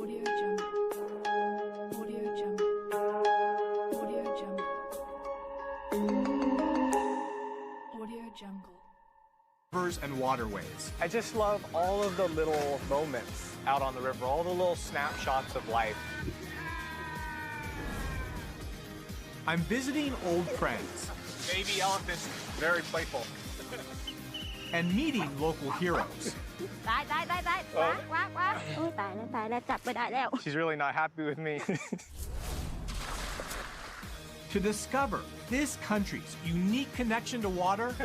Audio Jungle. Audio Jungle. Audio Jungle. Audio Jungle. Rivers and waterways. I just love all of the little moments out on the river, all the little snapshots of life. I'm visiting old friends Baby elephants, very playful. and meeting local heroes. She's really not happy with me. To discover this country's unique connection to water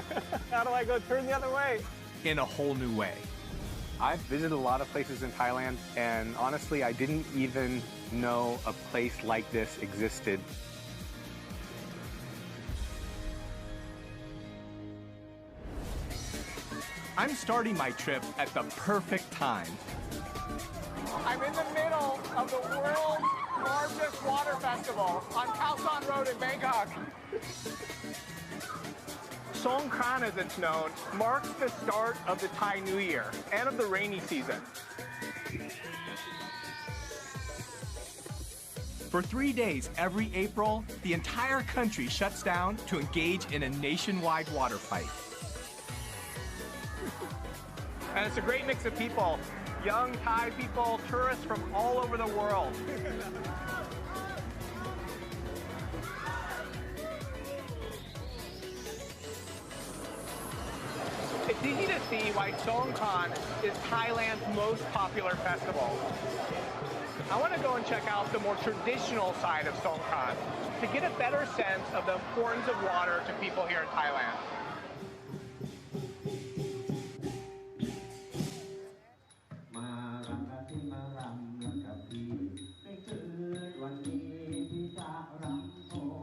How do I go turn the other way? in a whole new way. I've visited a lot of places in Thailand, and honestly, I didn't even know a place like this existed. I'm starting my trip at the perfect time. I'm in the middle of the world's largest water festival on Khao San Road in Bangkok. Songkran, as it's known, marks the start of the Thai New Year and of the rainy season. For 3 days every April, the entire country shuts down to engage in a nationwide water fight. And it's a great mix of people, young Thai people, tourists from all over the world. It's easy to see why Songkran is Thailand's most popular festival. I want to go and check out the more traditional side of Songkran to get a better sense of the importance of water to people here in Thailand.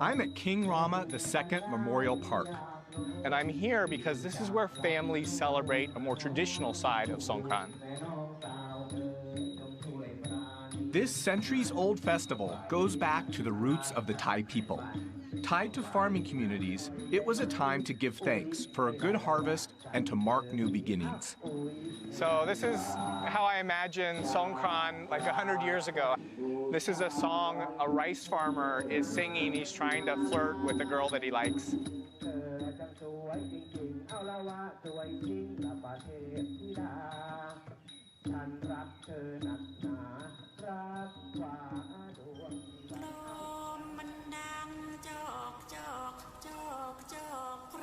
I'm at King Rama II Memorial Park. And I'm here because this is where families celebrate a more traditional side of Songkran. This centuries-old festival goes back to the roots of the Thai people. Tied to farming communities, it was a time to give thanks for a good harvest and to mark new beginnings. So this is how I imagine Songkran like 100 years ago. This is a song a rice farmer is singing. He's trying to flirt with a girl that he likes.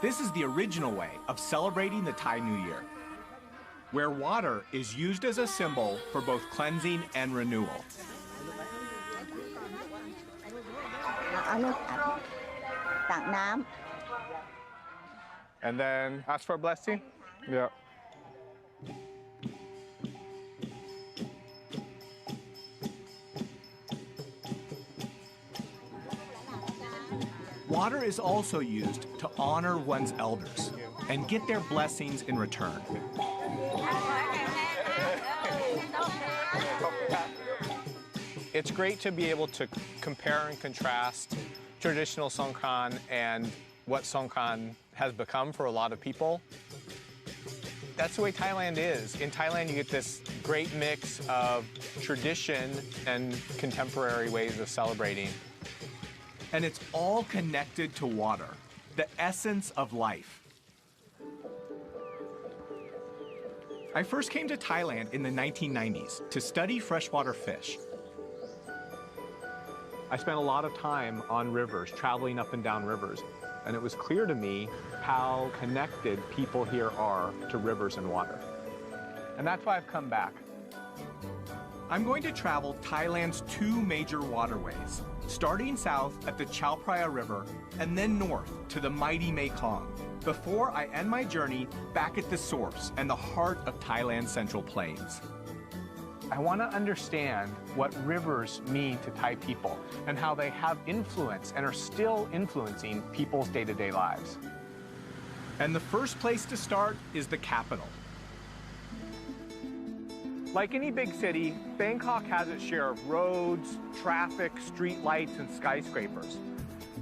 This is the original way of celebrating the Thai New Year, where water is used as a symbol for both cleansing and renewal. And then ask for a blessing? Yeah. Water is also used to honor one's elders and get their blessings in return. It's great to be able to compare and contrast traditional Songkran and what Songkran has become for a lot of people. That's the way Thailand is. In Thailand, you get this great mix of tradition and contemporary ways of celebrating. And it's all connected to water, the essence of life. I first came to Thailand in the 1990s to study freshwater fish. I spent a lot of time on rivers, traveling up and down rivers, and it was clear to me how connected people here are to rivers and water. And that's why I've come back. I'm going to travel Thailand's two major waterways, starting south at the Chao Phraya River and then north to the mighty Mekong, before I end my journey back at the source and the heart of Thailand's Central Plains. I want to understand what rivers mean to Thai people and how they have influence and are still influencing people's day-to-day lives. And the first place to start is the capital. Like any big city, Bangkok has its share of roads, traffic, street lights, and skyscrapers.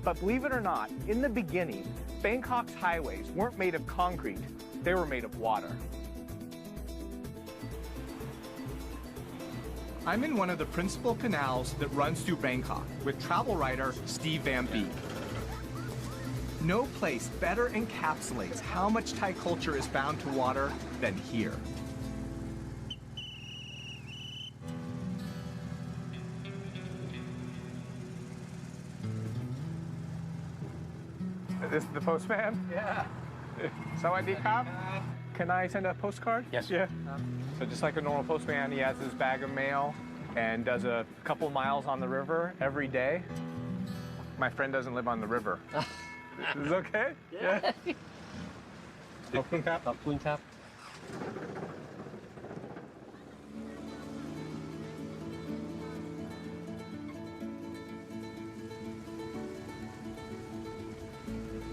But believe it or not, in the beginning, Bangkok's highways weren't made of concrete, they were made of water. I'm in one of the principal canals that runs through Bangkok with travel writer Steve Van Beek. No place better encapsulates how much Thai culture is bound to water than here. This is the postman? Yeah. Sawadee krap. Can I send a postcard? Yes. Yeah. So just like a normal postman, he has his bag of mail and does a couple miles on the river every day. My friend doesn't live on the river. Is this okay? Yeah.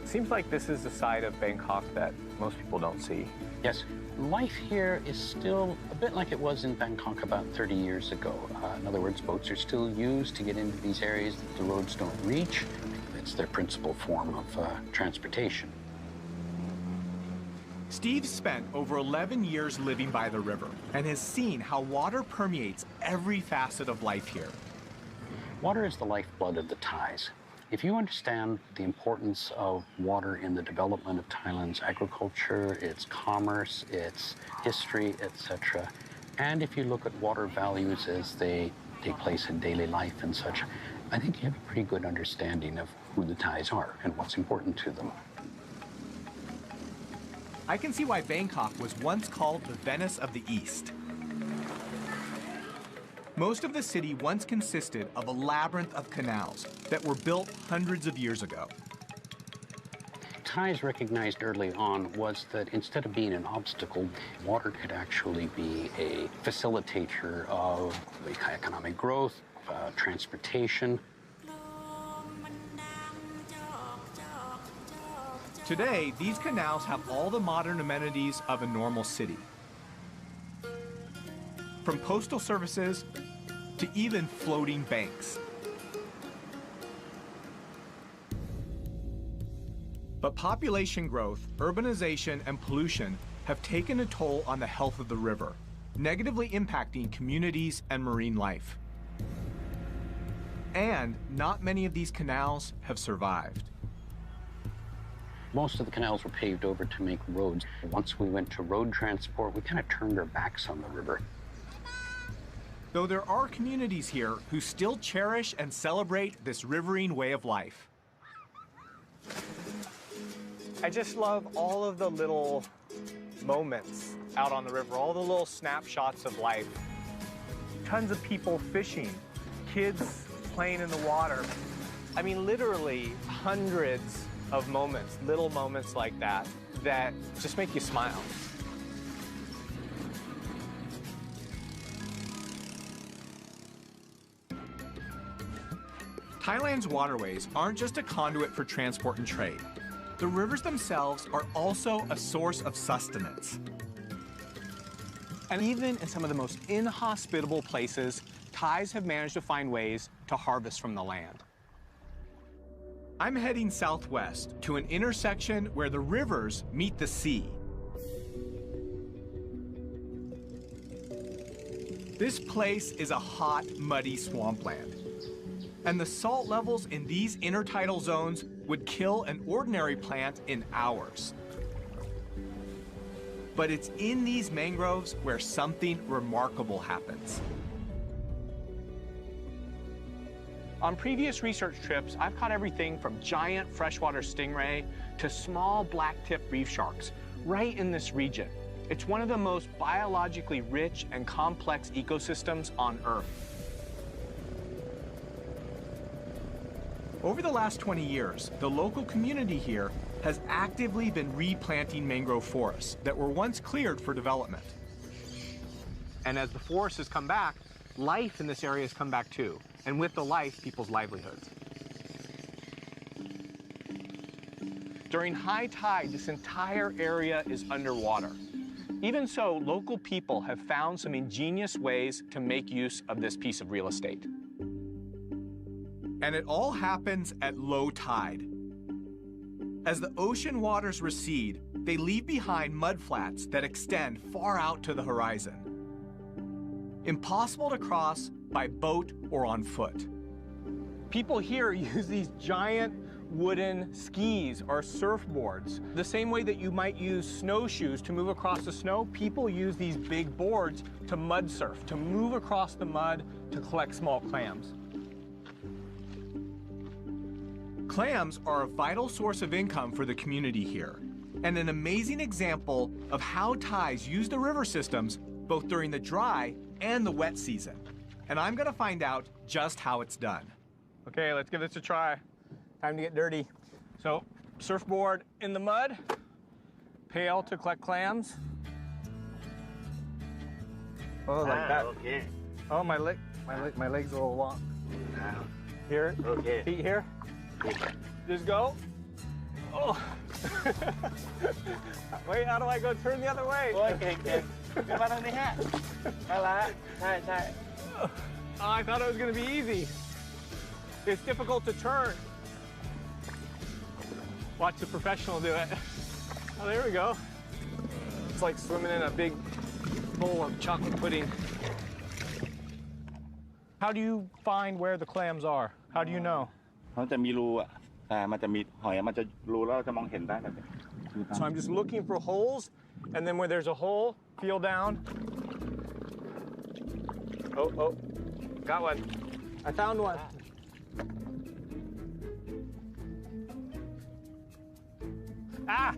Seems like this is the side of Bangkok that most people don't see. Yes. Life here is still a bit like it was in Bangkok about 30 years ago. In other words, boats are still used to get into these areas that the roads don't reach. It's their principal form of transportation. Steve spent over 11 years living by the river and has seen how water permeates every facet of life here. Water is the lifeblood of the Thais. If you understand the importance of water in the development of Thailand's agriculture, its commerce, its history, etc., and if you look at water values as they take place in daily life and such, I think you have a pretty good understanding of who the Thais are and what's important to them. I can see why Bangkok was once called the Venice of the East. Most of the city once consisted of a labyrinth of canals that were built hundreds of years ago. Thais recognized early on was that instead of being an obstacle, water could actually be a facilitator of economic growth, transportation. Today, these canals have all the modern amenities of a normal city. From postal services to even floating banks. But population growth, urbanization, and pollution have taken a toll on the health of the river, negatively impacting communities and marine life. And not many of these canals have survived. Most of the canals were paved over to make roads. Once we went to road transport, we kind of turned our backs on the river. Though there are communities here who still cherish and celebrate this riverine way of life. I just love all of the little moments out on the river, all the little snapshots of life. Tons of people fishing, kids playing in the water. I mean, literally hundreds of moments, little moments like that, that just make you smile. Thailand's waterways aren't just a conduit for transport and trade. The rivers themselves are also a source of sustenance. And even in some of the most inhospitable places, Thais have managed to find ways to harvest from the land. I'm heading southwest to an intersection where the rivers meet the sea. This place is a hot, muddy swampland. And the salt levels in these intertidal zones would kill an ordinary plant in hours. But it's in these mangroves where something remarkable happens. On previous research trips, I've caught everything from giant freshwater stingray to small black-tipped reef sharks right in this region. It's one of the most biologically rich and complex ecosystems on Earth. Over the last 20 years, the local community here has actively been replanting mangrove forests that were once cleared for development. And as the forests has come back, life in this area has come back too. And with the life, people's livelihoods. During high tide, this entire area is underwater. Even so, local people have found some ingenious ways to make use of this piece of real estate. And it all happens at low tide. As the ocean waters recede, they leave behind mudflats that extend far out to the horizon. impossible to cross by boat or on foot. People here use these giant wooden skis or surfboards. The same way that you might use snowshoes to move across the snow, people use these big boards to mud surf, to move across the mud to collect small clams. Clams are a vital source of income for the community here, and an amazing example of how Thais use the river systems both during the dry and the wet season. And I'm gonna find out just how it's done. Okay, let's give this a try. Time to get dirty. So, surfboard in the mud, pail to collect clams. Oh, like that. Okay. Oh, my legs are a little long. Now. Here, Okay. feet here. Just go. Oh. Wait, how do I go turn the other way? โอ้ยเก่งๆขึ้นมาทางนี้ฮะนั่นละใช่ Oh, I thought it was gonna be easy. It's difficult to turn. Watch the professional do it. Oh, there we go. It's like swimming in a big bowl of chocolate pudding. How do you find where the clams are? How do you know? เขาจะมีรูอ่ะแต่มันจะมีหอยมันจะรูแล้วเราจะมองเห็นได้แบบนี้ So I'm just looking for holes, and then when there's a hole, feel down. Oh, got one. I found one. Ah!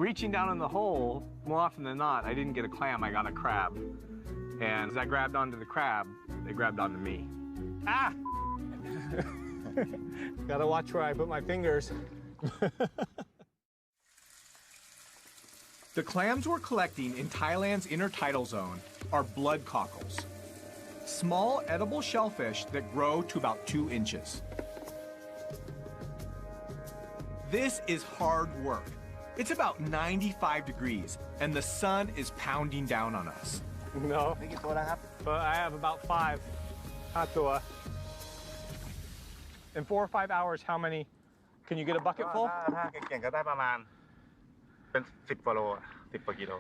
Reaching down in the hole, more often than not, I didn't get a clam, I got a crab. And as I grabbed onto the crab, they grabbed onto me. Ah! Gotta watch where I put my fingers. The clams we're collecting in Thailand's intertidal zone are blood cockles, small edible shellfish that grow to about 2 inches. This is hard work. It's about 95 degrees, and the sun is pounding down on us. No, ไม่กี่ตัวนะครับ but I have about 5. Hatua. In 4 or 5 hours, how many? Can you get a bucket full? ถ้าเก่งๆก็ได้ประมาณเป็น10กว่าโล10กว่ากิโล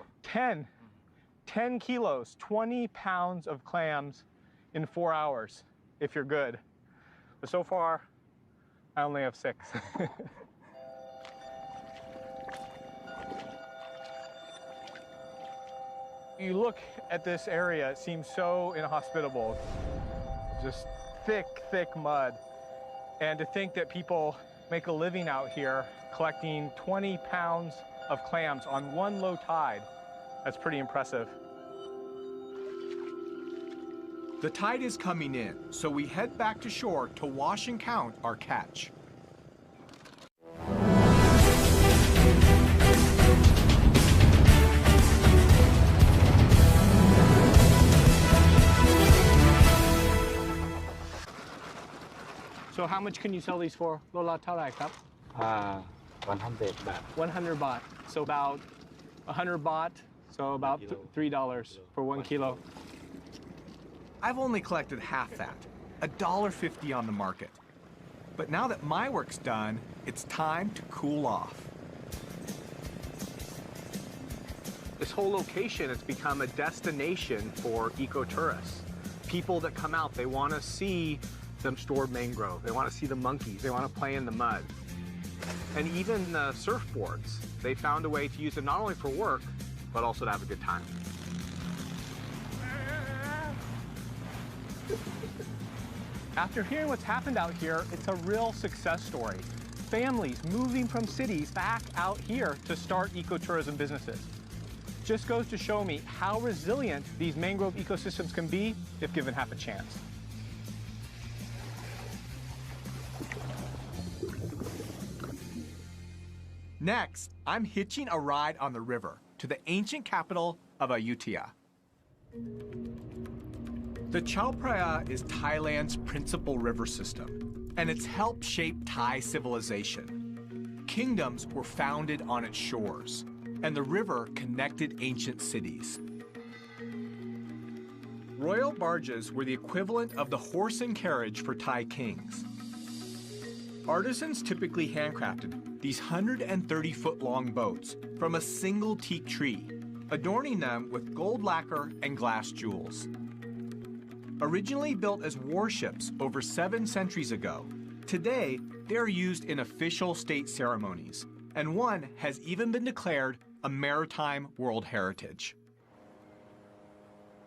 10 kilos, 20 pounds of clams in 4 hours, if you're good. But so far, I only have 6. You look at this area, it seems so inhospitable. Just thick mud. And to think that people make a living out here collecting 20 pounds of clams on one low tide, that's pretty impressive. The tide is coming in, so we head back to shore to wash and count our catch. So how much can you sell these for? Lola Tarai Cup? 100 baht. 100 baht. So about 100 baht. So about $3 for 1 kilo. I've only collected half that, $1.50 on the market. But now that my work's done, it's time to cool off. This whole location has become a destination for ecotourists. People that come out, they want to see the stored mangrove. They want to see the monkeys. They want to play in the mud. And even the surfboards, they found a way to use them not only for work, but also to have a good time. After hearing what's happened out here, it's a real success story. Families moving from cities back out here to start ecotourism businesses. Just goes to show me how resilient these mangrove ecosystems can be if given half a chance. Next, I'm hitching a ride on the river to the ancient capital of Ayutthaya. The Chao Phraya is Thailand's principal river system, and it's helped shape Thai civilization. Kingdoms were founded on its shores, and the river connected ancient cities. Royal barges were the equivalent of the horse and carriage for Thai kings. Artisans typically handcrafted these 130-foot-long boats from a single teak tree, adorning them with gold lacquer and glass jewels. Originally built as warships over 7 centuries ago, today they're used in official state ceremonies, and one has even been declared a maritime World Heritage.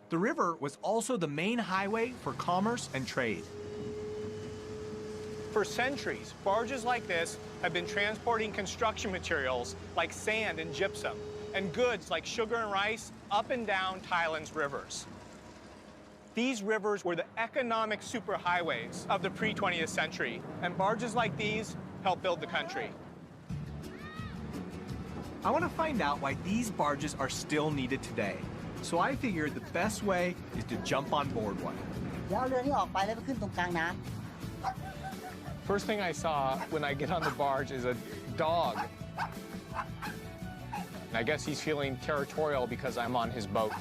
The river was also the main highway for commerce and trade. For centuries, barges like this have been transporting construction materials like sand and gypsum, and goods like sugar and rice up and down Thailand's rivers. These rivers were the economic superhighways of the pre-20th century, and barges like these helped build the country. I want to find out why these barges are still needed today, so I figured the best way is to jump on board one. เดี๋ยวเอาเรือนี้ออกไปแล้วไปขึ้นตรงกลางน้ำ First thing I saw when I get on the barge is a dog. And I guess he's feeling territorial because I'm on his boat.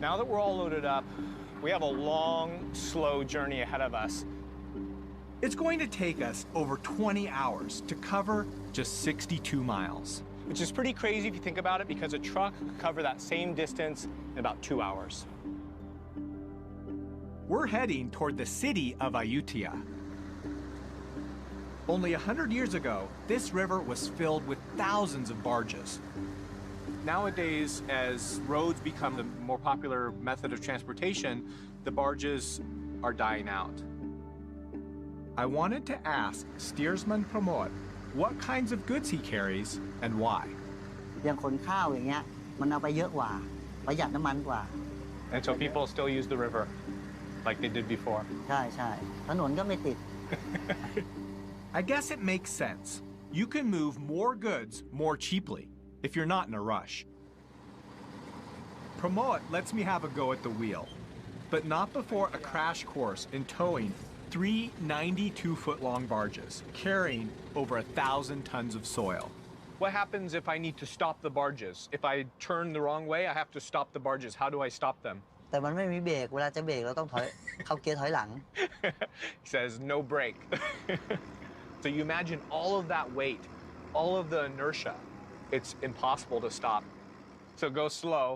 Now that we're all loaded up, we have a long, slow journey ahead of us. It's going to take us over 20 hours to cover just 62 miles. Which is pretty crazy if you think about it, because a truck could cover that same distance in about 2 hours. We're heading toward the city of Ayutthaya. Only 100 years ago, this river was filled with thousands of barges. Nowadays, as roads become the more popular method of transportation, the barges are dying out. I wanted to ask steersman Pramod what kinds of goods he carries and why. อย่างขนข้าวอย่างเงี้ยมันเอาไปเยอะกว่าประหยัดน้ำมันกว่า And so people still use the river like they did before. ใช่ใช่ถนนก็ไม่ติด I guess it makes sense. You can move more goods more cheaply if you're not in a rush. Pramod lets me have a go at the wheel, but not before a crash course in towing 3 92-foot-long barges carrying over 1,000 tons of soil. What happens if I need to stop the barges? If I turn the wrong way, I have to stop the barges. How do I stop them? แต่มันไม่มีเบรกเวลาจะเบรกเราต้องถอย เข้าเกียร์ถอยหลัง He says, no brake. So you imagine all of that weight, all of the inertia. It's impossible to stop. So go slow,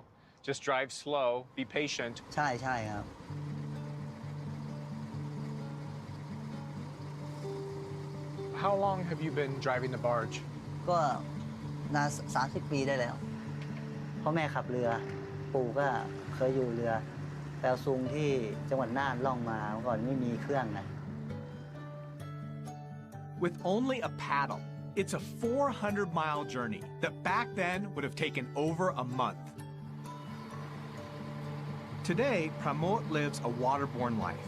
just drive slow, be patient. ใช่ใช่ครับ How long have you been driving the barge? ก็นาน30 ปีได้แล้วพ่อแม่ขับเรือปู่ก็เคยอยู่เรือแปลซุงที่จังหวัดน่านล่องมาเมื่อก่อนไม่มีเครื่องไง With only a paddle, it's a 400-mile journey that back then would have taken over a month. Today, Pramod lives a waterborne life,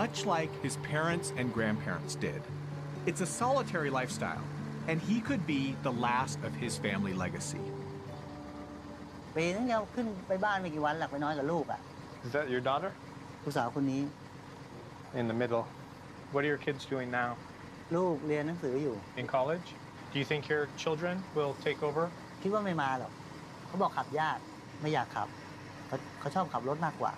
much like his parents and grandparents did. It's a solitary lifestyle, and he could be the last of his family legacy. ปีนึงเราขึ้นไปบ้านไม่กี่วันหลักไปน้อยกับลูกอ่ะ Is that your daughter? ลูกสาวคนนี้ In the middle. What are your kids doing now? ลูกเรียนหนังสืออยู่ In college? Do you think your children will take over? คิดว่าไม่มาหรอกเขาบอกขับยากไม่อยากขับเขาชอบขับรถมากกว่า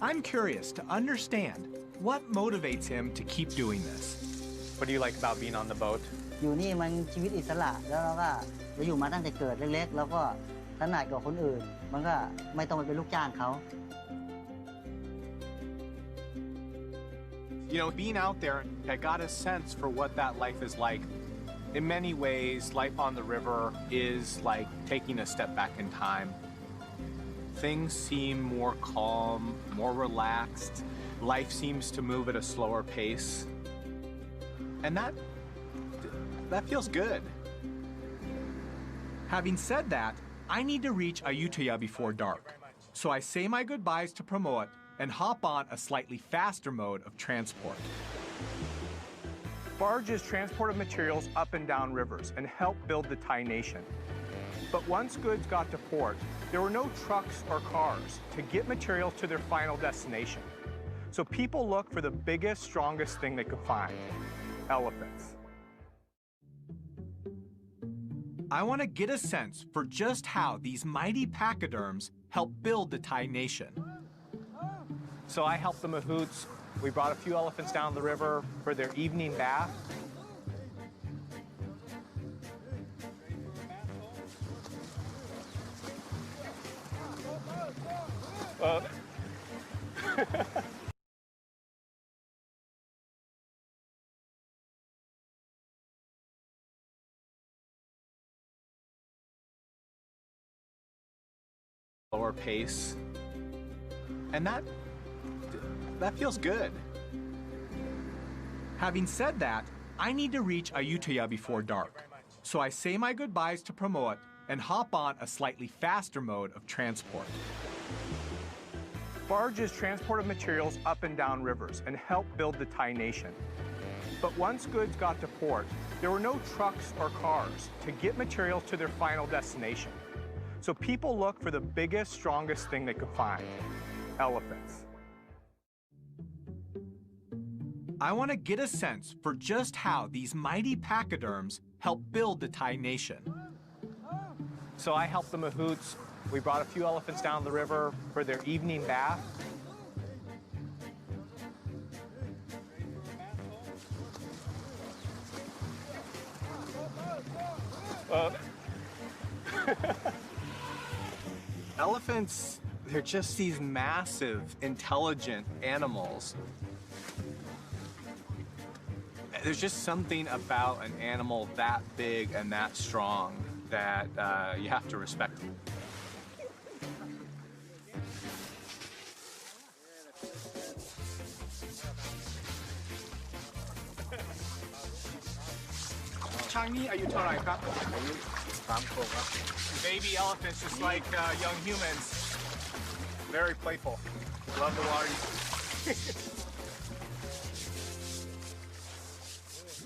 I'm curious to understand what motivates him to keep doing this. What do you like about being on the boat? อยู่นี่มันชีวิตอิสระแล้วเราก็เราอยู่มาตั้งแต่เกิดเล็กๆแล้วก็ถนัดกว่าคนอื่นมันก็ไม่ต้องไปเป็นลูกจ้างเขา You know, being out there, I got a sense for what that life is like. In many ways, life on the river is like taking a step back in time. Things seem more calm, more relaxed. Life seems to move at a slower pace. And that feels good. Having said that, I need to reach Ayutthaya before dark. So I say my goodbyes to Pramod and hop on a slightly faster mode of transport. Barges transported materials up and down rivers and helped build the Thai nation. But once goods got to port, there were no trucks or cars to get materials to their final destination. So people looked for the biggest, strongest thing they could find, elephants. I want to get a sense for just how these mighty pachyderms help build the Thai nation. So I helped the mahouts We brought a few elephants down the river for their evening bath. Lower pace, and that feels good. Having said that, I need to reach Ayutthaya before dark, so I say my goodbyes to Pramod and hop on a slightly faster mode of transport. Barges transported materials up and down rivers and helped build the Thai nation. But once goods got to port, there were no trucks or cars to get materials to their final destination. So people looked for the biggest, strongest thing they could find: elephants. I want to get a sense for just how these mighty pachyderms help build the Thai nation. So I helped the mahouts. We brought a few elephants down the river for their evening bath. Elephants, they're just these massive, intelligent animals. There's just something about an animal that big and that strong that you have to respect them. Changi, are you Torai? Baby elephants, just like young humans. Very playful. Love the water.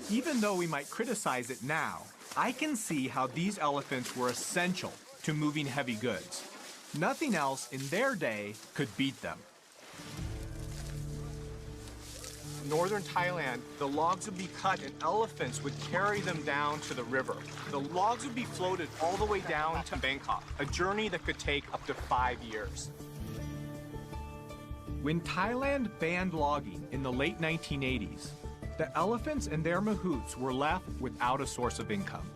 Even though we might criticize it now, I can see how these elephants were essential to moving heavy goods. Nothing else in their day could beat them. Northern Thailand, the logs would be cut and elephants would carry them down to the river. The logs would be floated all the way down to Bangkok, a journey that could take up to 5 years. When Thailand banned logging in the late 1980s, the elephants and their mahouts were left without a source of income.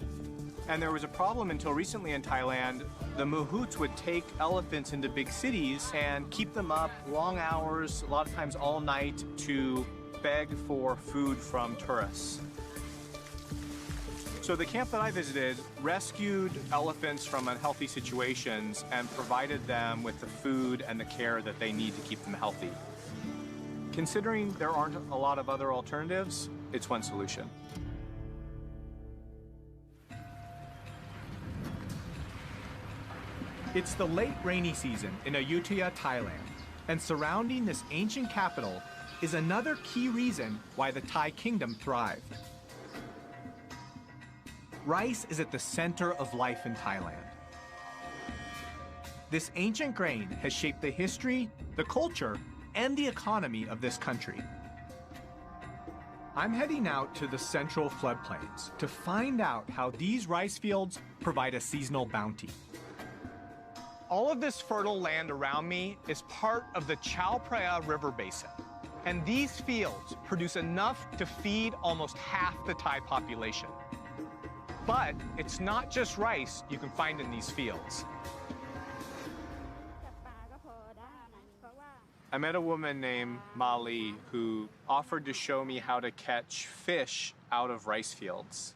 And there was a problem until recently in Thailand. The mahouts would take elephants into big cities and keep them up long hours, a lot of times all night, to beg for food from tourists. So the camp that I visited rescued elephants from unhealthy situations and provided them with the food and the care that they need to keep them healthy. Considering there aren't a lot of other alternatives, it's one solution. It's the late rainy season in Ayutthaya, Thailand, and surrounding this ancient capital is another key reason why the Thai kingdom thrived. Rice is at the center of life in Thailand. This ancient grain has shaped the history, the culture, and the economy of this country. I'm heading out to the central floodplains to find out how these rice fields provide a seasonal bounty. All of this fertile land around me is part of the Chao Phraya River Basin. And these fields produce enough to feed almost half the Thai population. But it's not just rice you can find in these fields. I met a woman named Mali who offered to show me how to catch fish out of rice fields.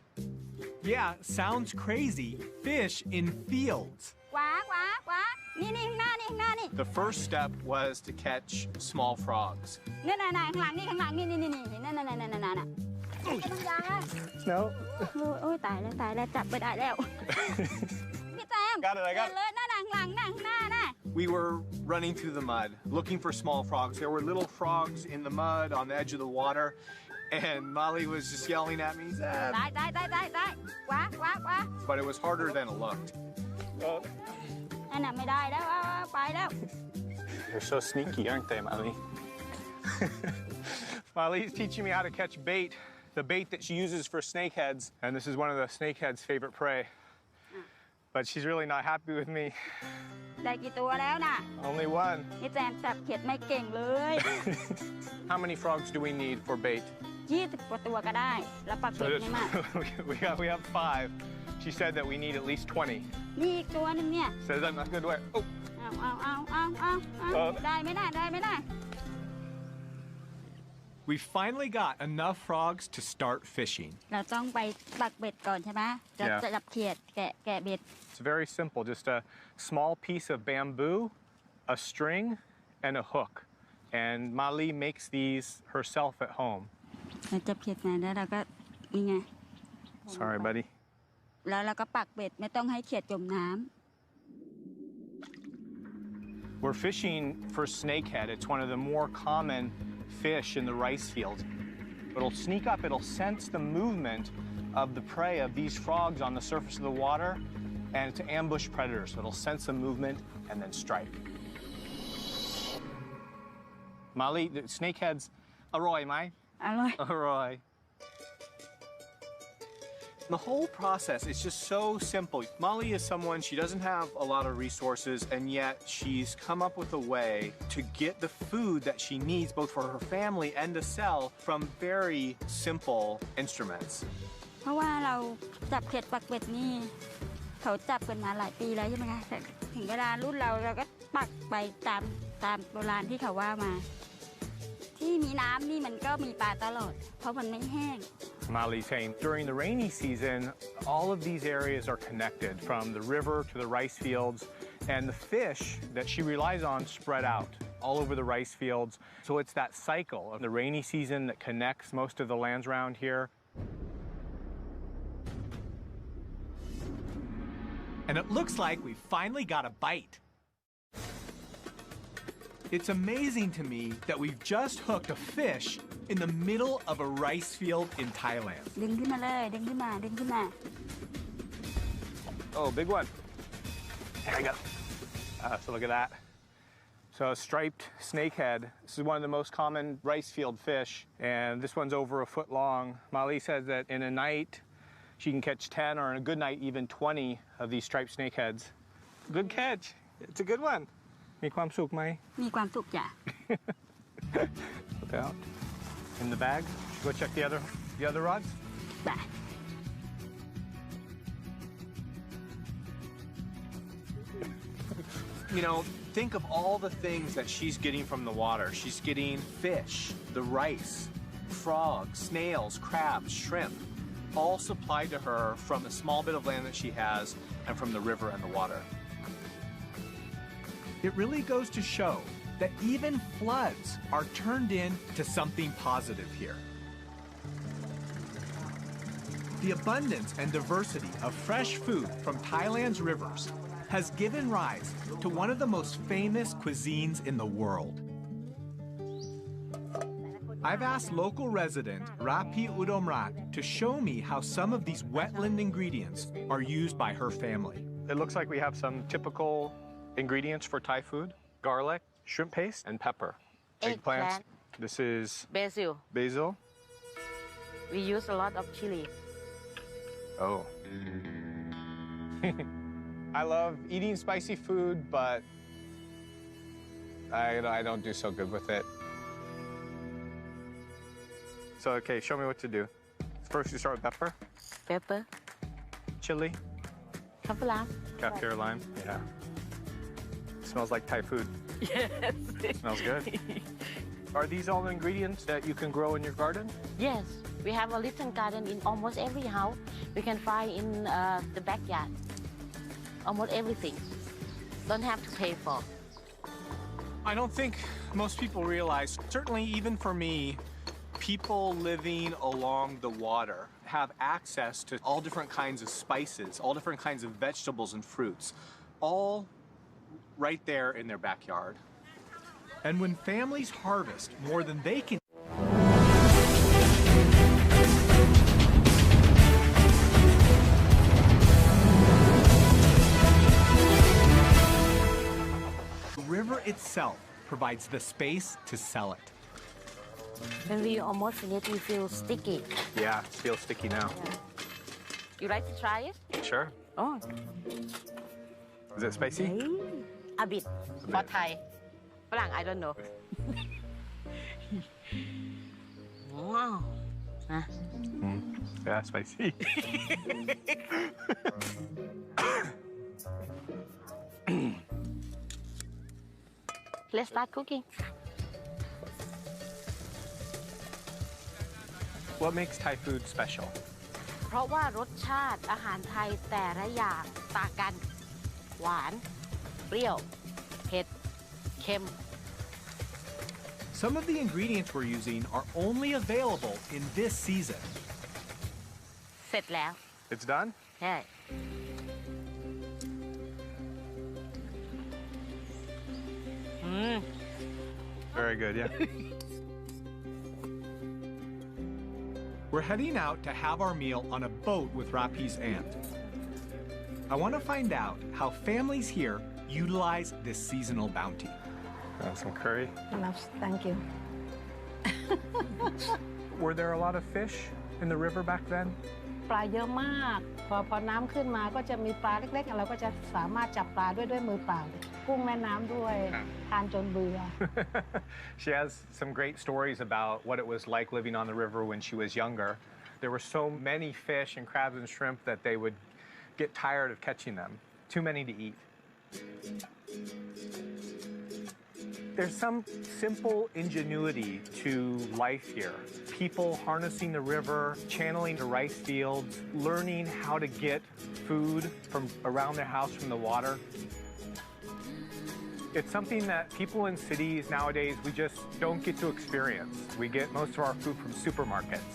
Yeah, sounds crazy. Fish in fields. The first step was to catch small frogs. No. Got it, I got it. We were running through the mud, looking for small frogs. There were little frogs in the mud on the edge of the water, and Molly was just yelling at me, but it was harder than it looked. They're so sneaky, aren't they, Molly? Molly's teaching me how to catch bait, the bait that she uses for snakeheads, and this is one of the snakeheads' favorite prey. but she's really not happy with me. ได้กี่ตัวแล้วน่ะ Only one. นี่แจนจับเขียดไม่เก่งเลย How many frogs do we need for bait? 20 กว่าตัวก็ได้ แล้วปัก So เบ็ดไม่มาก we have 5. She said that we need at least 20. นี่อีกตัวนึงเนี่ย Says I'm not good way. Oh, เอาได้ไม่ได้ We finally got enough frogs to start fishing. เราต้องไปปักเบ็ดก่อนใช่ไหมจะ Yeah. จับเขียดแกะเบ็ด it's very simple. Just a small piece of bamboo, a string, and a hook. And Mali makes these herself at home. เราจับเขียดมาแล้วเราก็นี่ไง Sorry, buddy. แล้วเราก็ปักเบ็ดไม่ต้องให้เขียดจมน้ำ We're fishing for snakehead. It's one of the more common fish in the rice fields. It'll sneak up, it'll sense the movement of the prey of these frogs on the surface of the water and to ambush predators. So it'll sense the movement and then strike. Mali, the snakeheads, aroy, mai? อร่อย Aroy. The whole process is just so simple. Molly is someone, she doesn't have a lot of resources, and yet she's come up with a way to get the food that she needs, both for her family and to sell, from very simple instruments. เพราะว่าเราจับเขียดปักเบ็ดนี่เขาจับกันมาหลายปีแล้วใช่ไหมคะแต่ถึงเวลารุ่นเราก็ปักไปตามโบราณที่เขาว่ามา ที่มีน้ำนี่มันก็มีปลาตลอด เพราะมันไม่แห้ง Mali saying during the rainy season, all of these areas are connected from the river to the rice fields, and the fish that she relies on spread out all over the rice fields. So it's that cycle of the rainy season that connects most of the lands around here. And it looks like we finally got a bite. It's amazing to me that we've just hooked a fish in the middle of a rice field in Thailand. ดึงขึ้นมาเลยดึงขึ้นมา Oh, big one. There we go. So look at that. So a striped snakehead. This is one of the most common rice field fish, and this one's over a foot long. Mali says that in a night, she can catch 10, or in a good night, even 20 of these striped snakeheads. Good catch. It's a good one. มีความสุขไหม มีความสุขจ้ะ Look out. In the bag. Should we go check the other rods? ไป You know, think of all the things that she's getting from the water. She's getting fish, the rice, frogs, snails, crabs, shrimp, all supplied to her from a small bit of land that she has and from the river and the water. It really goes to show that even floods are turned into something positive here. The abundance and diversity of fresh food from Thailand's rivers has given rise to one of the most famous cuisines in the world. I've asked local resident Rapi Udomrat to show me how some of these wetland ingredients are used by her family. It looks like we have some typical ingredients for Thai food: garlic, shrimp paste, and pepper. Eggplant. This is Basil. basil. We use a lot of chili. Oh. I love eating spicy food, but I don't do so good with it. So, okay, show me what to do. First, you start with pepper, Pepper. chili, Kapla. kaffir lime. Yeah. Smells like Thai food. Yes. Smells good. Are these all the ingredients that you can grow in your garden? Yes. We have a little garden in almost every house. We can find in the backyard. Almost everything. Don't have to pay for. I don't think most people realize, certainly even for me, people living along the water have access to all different kinds of spices, all different kinds of vegetables and fruits, all right there in their backyard. And when families harvest more than they can the river itself provides the space to sell it. When we almost finish, we feel sticky. Yeah, it feels sticky now. You like to try it? Sure. Oh, Is it spicy? a bit. For Thai. ฝรั่ง I don't know. Wow. Yeah, spicy. Let's start cooking. What makes Thai food special? เพราะว่ารสชาติอาหารไทยแต่ละอย่างต่างกัน หวาน เปรี้ยว เผ็ด เค็ม Some of the ingredients we're using are only available in this season. เสร็จแล้ว It's done? ใช่ Very good, yeah. We're heading out to have our meal on a boat with Rapi's aunt. I want to find out how families here utilize this seasonal bounty. Some curry. Thank you. Were there a lot of fish in the river back then? ปลาเยอะมาก พอน้ำขึ้นมาก็จะมีปลาเล็กๆเราก็จะสามารถจับปลาด้วยมือเปล่ากุ้งแม่น้ำด้วยทานจนเบื่อ She has some great stories about what it was like living on the river when she was younger. There were so many fish and crabs and shrimp that they would get tired of catching them. Too many to eat. There's some simple ingenuity to life here. People harnessing the river, channeling the rice fields, learning how to get food from around their house from the water. It's something that people in cities nowadays, we just don't get to experience. We get most of our food from supermarkets.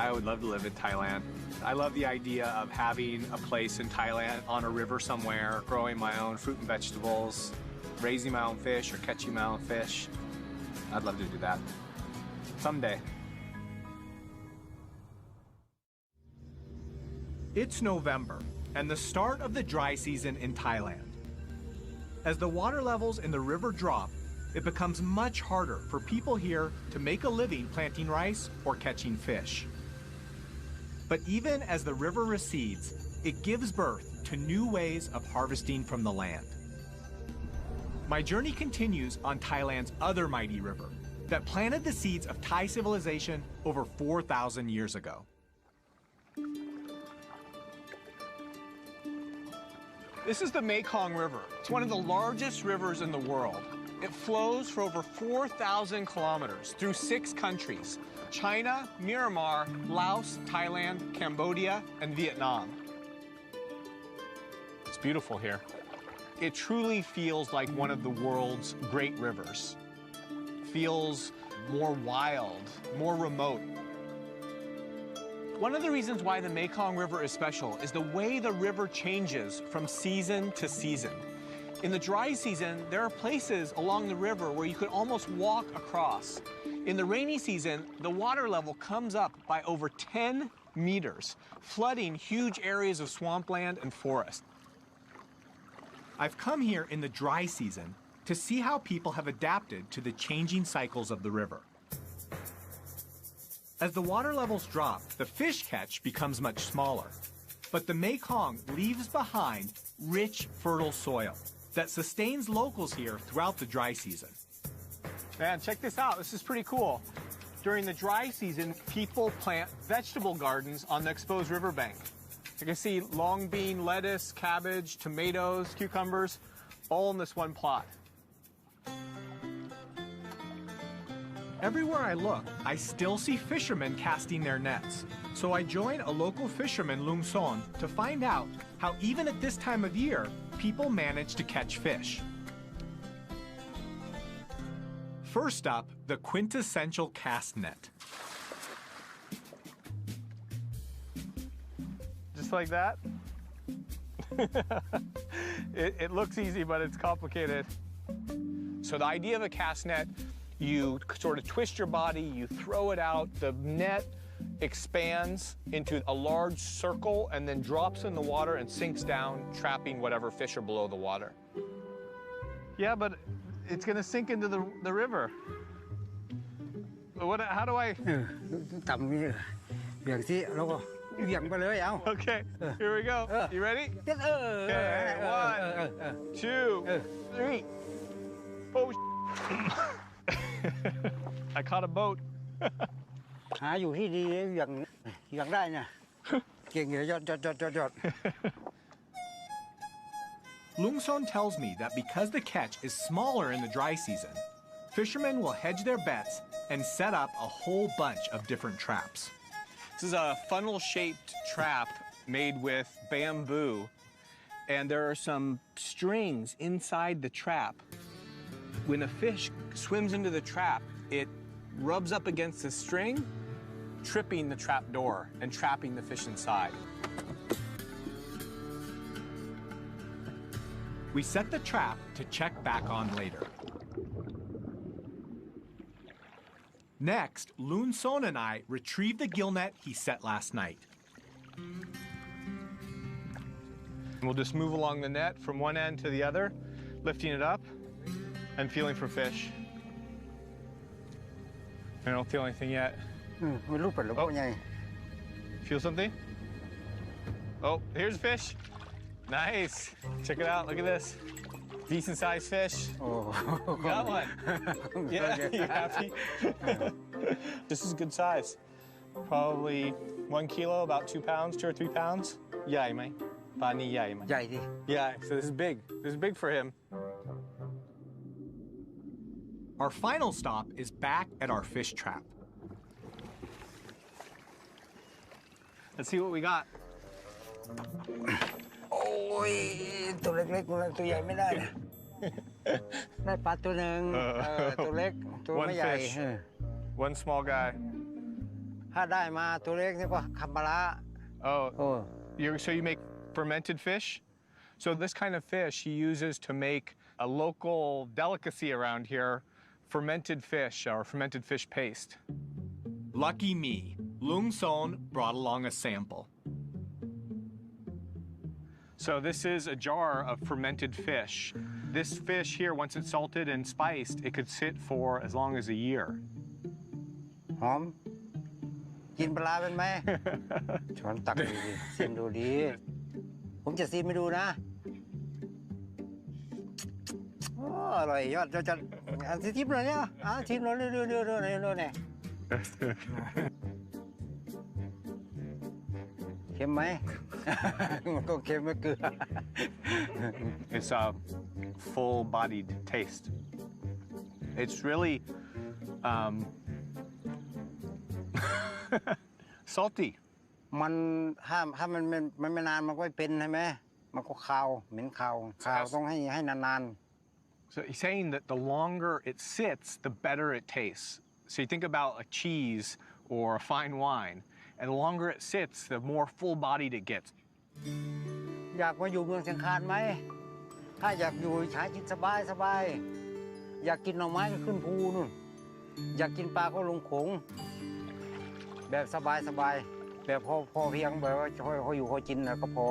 I would love to live in Thailand. I love the idea of having a place in Thailand on a river somewhere, growing my own fruit and vegetables, raising my own fish or catching my own fish. I'd love to do that someday. It's November and the start of the dry season in Thailand. As the water levels in the river drop, it becomes much harder for people here to make a living planting rice or catching fish. But even as the river recedes, it gives birth to new ways of harvesting from the land. My journey continues on Thailand's other mighty river that planted the seeds of Thai civilization over 4,000 years ago. This is the Mekong River. It's one of the largest rivers in the world. It flows for over 4,000 kilometers through 6 countries: China, Myanmar, Laos, Thailand, Cambodia, and Vietnam. It's beautiful here. It truly feels like one of the world's great rivers. Feels more wild, more remote. One of the reasons why the Mekong River is special is the way the river changes from season to season. In the dry season, there are places along the river where you could almost walk across. In the rainy season, the water level comes up by over 10 meters, flooding huge areas of swampland and forest. I've come here in the dry season to see how people have adapted to the changing cycles of the river. As the water levels drop, the fish catch becomes much smaller, but the Mekong leaves behind rich, fertile soil that sustains locals here throughout the dry season. Man, check this out. This is pretty cool. During the dry season, people plant vegetable gardens on the exposed riverbank. You can see long bean, lettuce, cabbage, tomatoes, cucumbers, all in this one plot. Everywhere I look, I still see fishermen casting their nets. So I join a local fisherman, Lung Son, to find out how even at this time of year, people manage to catch fish. First up, the quintessential cast net. Just like that. It looks easy, but it's complicated. So the idea of a cast net, you sort of twist your body, you throw it out, the net expands into a large circle and then drops in the water and sinks down, trapping whatever fish are below the water. Yeah, but it's going to sink into the river. How do I... ต่ำนี่เบี่ยงสิแล้วก็ เหวี่ยงไปเลยเอา Okay, here we go. You ready? Okay, 1, 2, 3. Oh, I caught a boat. หาอยู่ที่ดีเหวี่ยงได้เนี่ยเก่งเลยยอด Lungson tells me that because the catch is smaller in the dry season, fishermen will hedge their bets and set up a whole bunch of different traps. This is a funnel-shaped trap made with bamboo, and there are some strings inside the trap. When a fish swims into the trap, it rubs up against the string, tripping the trap door and trapping the fish inside. We set the trap to check back on later. Next, Loon Son and I retrieve the gill net he set last night. We'll just move along the net from one end to the other, lifting it up and feeling for fish. I don't feel anything yet. ไม่รู้เป็นหรือเปล่าไง Feel something? Oh, here's a fish. Nice. Check it out. Look at this. Decent sized fish. Oh. Got one. Yeah, you happy? This is good size. Probably 1 kilo, about 2 pounds, 2 or 3 pounds. ใหญ่ไหม ปลานี่ใหญ่ไหม ใหญ่ดิ Yeah, so this is big. This is big for him. Our final stop is back at our fish trap. Let's see what we got. โอ้ยตัวเล็กๆตัวใหญ่ไม่ได้นะได้ปลาตัวหนึ่งตัวเล็กตัวไม่ใหญ่ One fish. One small guy. ถ้าได้มาตัวเล็กนี่ก็คำปลาร้า Oh, so you make fermented fish? So this kind of fish he uses to make a local delicacy around here, fermented fish or fermented fish paste. Lucky me, Lung Son brought along a sample. So this is a jar of fermented fish. This fish here, once it's salted and spiced, it could sit for as long as a year. หอมกินปลาเป็นไหม ช้อนตักดีๆชิมดูดีผมจะชิมให้ดูนะโอ้อร่อยยอดจะอันที่ทิพย์เลยเนี่ยชิมเลยเรื่อยๆเนี่ยเค็มไหม มันก็เค็มไม่เกลือ It's a full-bodied taste. It's really salty. มันถ้ามันไม่นานมันก็เป็นใช่ไหมมันก็คาวเหม็นคาวต้องให้นาน So he's saying that the longer it sits, the better it tastes. So you think about a cheese or a fine wine, and the longer it sits, the more full-bodied it gets. อยากมาอยู่เมืองเชียงคานไหมถ้าอยากอยู่ใช้ชีวิตสบายอยากกินหน่อไม้ก็ขึ้นภูนู่นอยากกินปลาก็ลงโขงแบบสบายแบบพอเพียงแบบว่าพออยู่พอกินแล้วก็พอ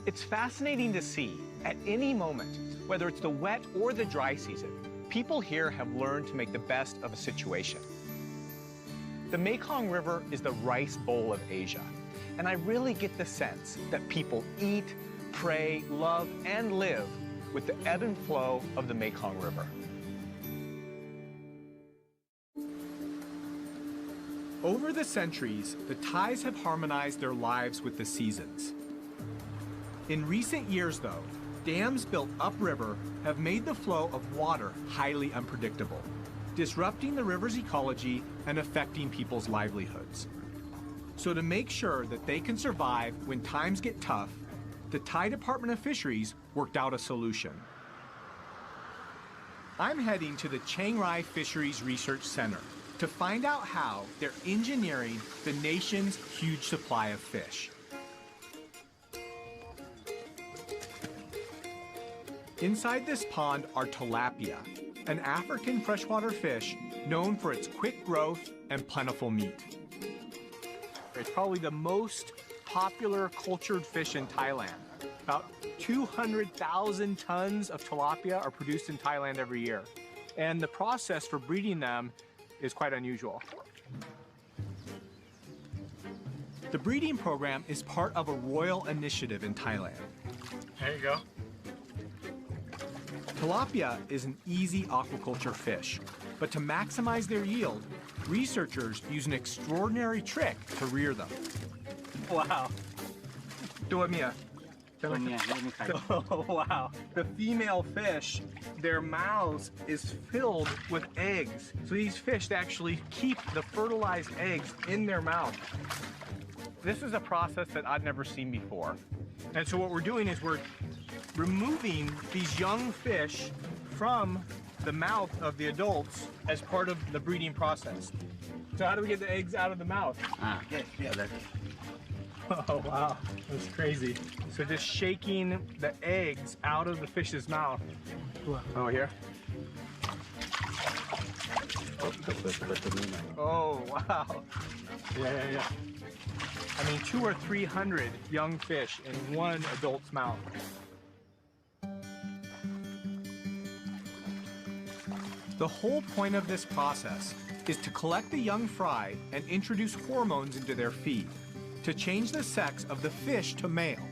It's fascinating to see, at any moment, whether it's the wet or the dry season, people here have learned to make the best of a situation. The Mekong River is the rice bowl of Asia, and I really get the sense that people eat, pray, love, and live with the ebb and flow of the Mekong River. Over the centuries, the Thais have harmonized their lives with the seasons. In recent years, though, dams built upriver have made the flow of water highly unpredictable, disrupting the river's ecology and affecting people's livelihoods. So to make sure that they can survive when times get tough, the Thai Department of Fisheries worked out a solution. I'm heading to the Chiang Rai Fisheries Research Center to find out how they're engineering the nation's huge supply of fish. Inside this pond are tilapia, an African freshwater fish known for its quick growth and plentiful meat. It's probably the most popular cultured fish in Thailand. About 200,000 tons of tilapia are produced in Thailand every year. And the process for breeding them is quite unusual. The breeding program is part of a royal initiative in Thailand. There you go. Tilapia is an easy aquaculture fish, but to maximize their yield, researchers use an extraordinary trick to rear them. Wow. Dua Mia. ตัวเมียไม่มีไข่ Oh, wow. The female fish, their mouths is filled with eggs. So these fish actually keep the fertilized eggs in their mouth. This is a process that I've never seen before. And so what we're doing is we're removing these young fish from the mouth of the adults as part of the breeding process. So how do we get the eggs out of the mouth? Oh, wow. That's crazy. So just shaking the eggs out of the fish's mouth. Oh, here? Oh, wow. Yeah. I mean, 200 or 300 young fish in one adult's mouth. The whole point of this process is to collect the young fry and introduce hormones into their feed to change the sex of the fish to male.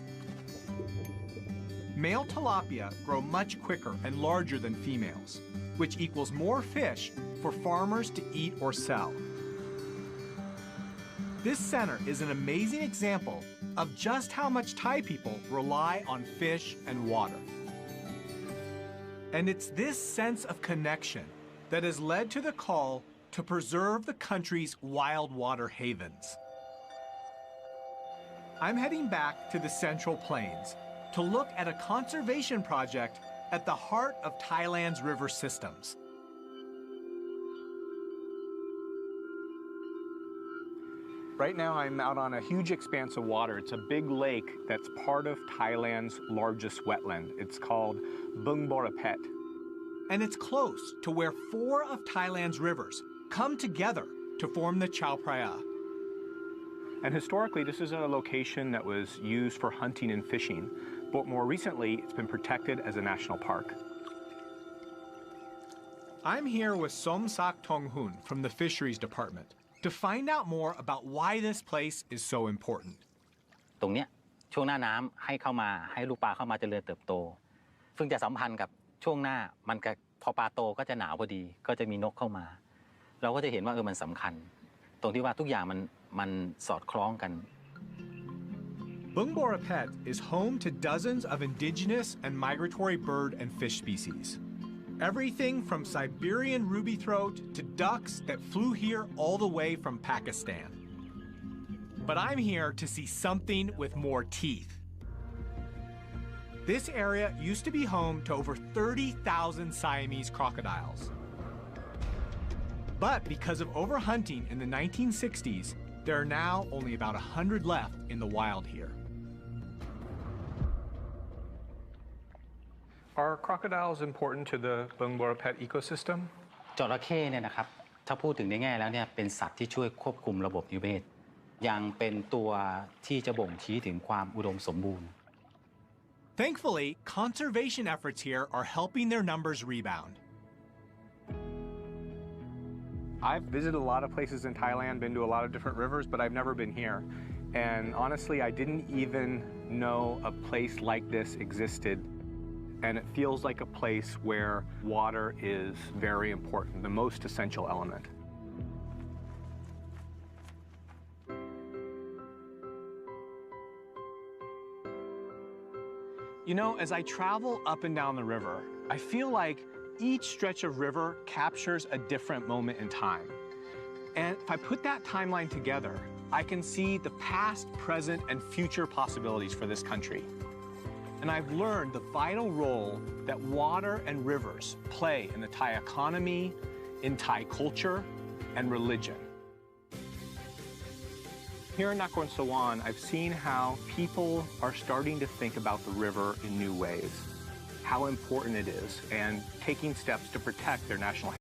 Male tilapia grow much quicker and larger than females, which equals more fish for farmers to eat or sell. This center is an amazing example of just how much Thai people rely on fish and water. And it's this sense of connection that has led to the call to preserve the country's wild water havens. I'm heading back to the Central Plains to look at a conservation project at the heart of Thailand's river systems. Right now I'm out on a huge expanse of water. It's a big lake that's part of Thailand's largest wetland. It's called Bung Borapet. And it's close to where 4 of Thailand's rivers come together to form the Chao Phraya. And historically, this is a location that was used for hunting and fishing, but more recently, it's been protected as a national park. I'm here with Som Sak Tong Hun from the Fisheries Department to find out more about why this place is so important. ตรงเนี้ยช่วงหน้าน้ำให้เข้ามาให้ลูกปลาเข้ามาเจริญเติบโตซึ่งจะสัมพันธ์กับช่วงหน้ามันก็พอปลาโตก็จะหนาวพอดีก็จะมีนกเข้ามาเราก็จะเห็นว่ามันสำคัญตรงที่ว่าทุกอย่างมันสอดคล้องกัน Bung Borapet is home to dozens of indigenous and migratory bird and fish species. Everything from Siberian ruby throat to ducks that flew here all the way from Pakistan. But I'm here to see something with more teeth. This area used to be home to over 30,000 Siamese crocodiles. But because of overhunting in the 1960s, there are now only about 100 left in the wild here. Are crocodiles important to the Bung Borapet ecosystem? จระเข้เนี่ยนะครับถ้าพูดถึงในแง่แล้วเนี่ยเป็นสัตว์ที่ช่วยควบคุมระบบนิเวศยังเป็นตัวที่จะบ่งชี้ถึงความอุดมสมบูรณ์ Thankfully, conservation efforts here are helping their numbers rebound. I've visited a lot of places in Thailand, been to a lot of different rivers, but I've never been here. And honestly, I didn't even know a place like this existed. And it feels like a place where water is very important, the most essential element. You know, as I travel up and down the river, I feel like each stretch of river captures a different moment in time. And if I put that timeline together, I can see the past, present, and future possibilities for this country. And I've learned the vital role that water and rivers play in the Thai economy, in Thai culture, and religion. Here in Nakhon Sawan, I've seen how people are starting to think about the river in new ways, how important it is, and taking steps to protect their national